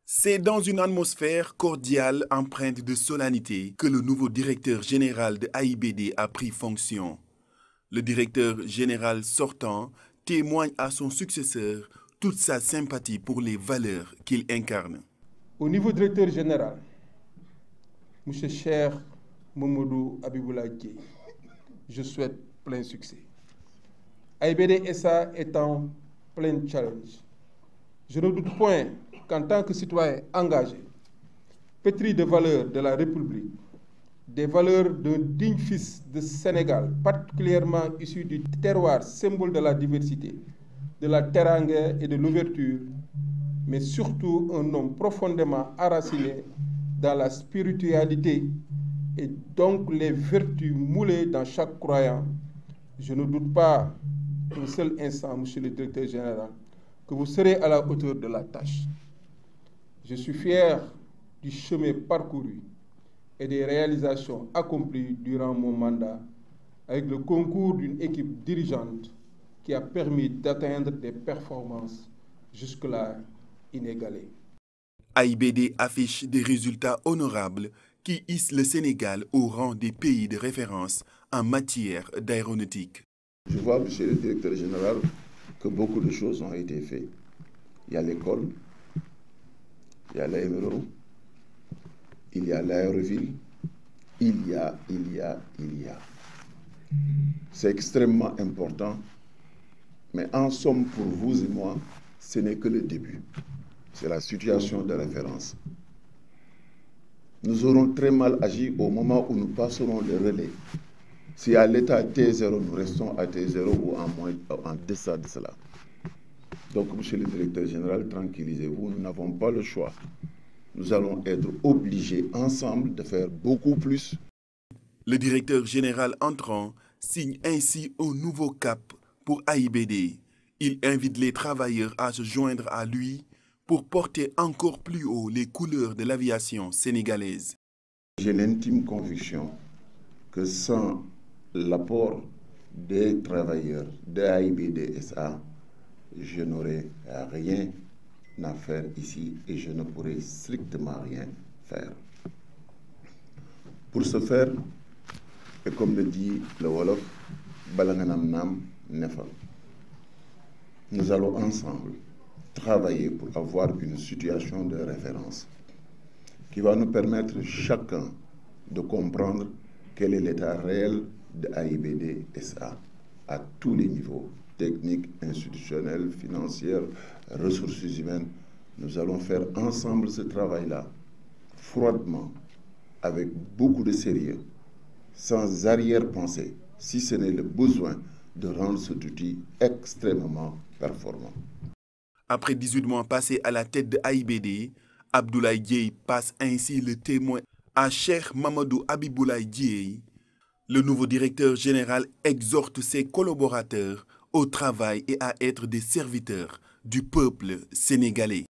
C'est dans une atmosphère cordiale empreinte de solennité que le nouveau directeur général de AIBD a pris fonction. Le directeur général sortant témoigne à son successeur toute sa sympathie pour les valeurs qu'il incarne. Au niveau directeur général, M. Cheikh Mamadou Abiboulaye Dièye, je souhaite plein succès. AIBD SA est en plein challenge. Je ne doute point qu'en tant que citoyen engagé, pétri de valeurs de la République, des valeurs d'un digne fils de Sénégal, particulièrement issu du terroir, symbole de la diversité, de la teranga et de l'ouverture, mais surtout un homme profondément enraciné dans la spiritualité et donc les vertus moulées dans chaque croyant. Je ne doute pas un seul instant, Monsieur le Directeur général, que vous serez à la hauteur de la tâche. Je suis fier du chemin parcouru et des réalisations accomplies durant mon mandat avec le concours d'une équipe dirigeante qui a permis d'atteindre des performances jusque-là inégalées. AIBD affiche des résultats honorables qui hissent le Sénégal au rang des pays de référence en matière d'aéronautique. Je vois, Monsieur le Directeur général, que beaucoup de choses ont été faites. Il y a l'école, il y a l'aérodrome, il y a l'aéroville, il y a. C'est extrêmement important, mais en somme, pour vous et moi, ce n'est que le début. C'est la situation de référence. Nous aurons très mal agi au moment où nous passerons le relais. Si à l'état T0, nous restons à T0 ou en deçà de cela. Donc, Monsieur le Directeur général, tranquillisez-vous, nous n'avons pas le choix. Nous allons être obligés ensemble de faire beaucoup plus. Le directeur général entrant signe ainsi un nouveau cap pour AIBD. Il invite les travailleurs à se joindre à lui pour porter encore plus haut les couleurs de l'aviation sénégalaise. J'ai l'intime conviction que sans l'apport des travailleurs de AIBD SA, je n'aurais rien à faire ici et je ne pourrais strictement rien faire. Pour ce faire, et comme le dit le Wolof, Balanganam Nam Nefa, nous allons ensemble travailler pour avoir une situation de référence qui va nous permettre chacun de comprendre quel est l'état réel de AIBD SA à tous les niveaux, techniques, institutionnels, financiers, ressources humaines. Nous allons faire ensemble ce travail-là, froidement, avec beaucoup de sérieux, sans arrière-pensée, si ce n'est le besoin de rendre cet outil extrêmement performant. Après 18 mois passés à la tête de AIBD, Abdoulaye Dièye passe ainsi le témoin à Cheikh Mamadou Abiboulaye Dièye. Le nouveau directeur général exhorte ses collaborateurs au travail et à être des serviteurs du peuple sénégalais.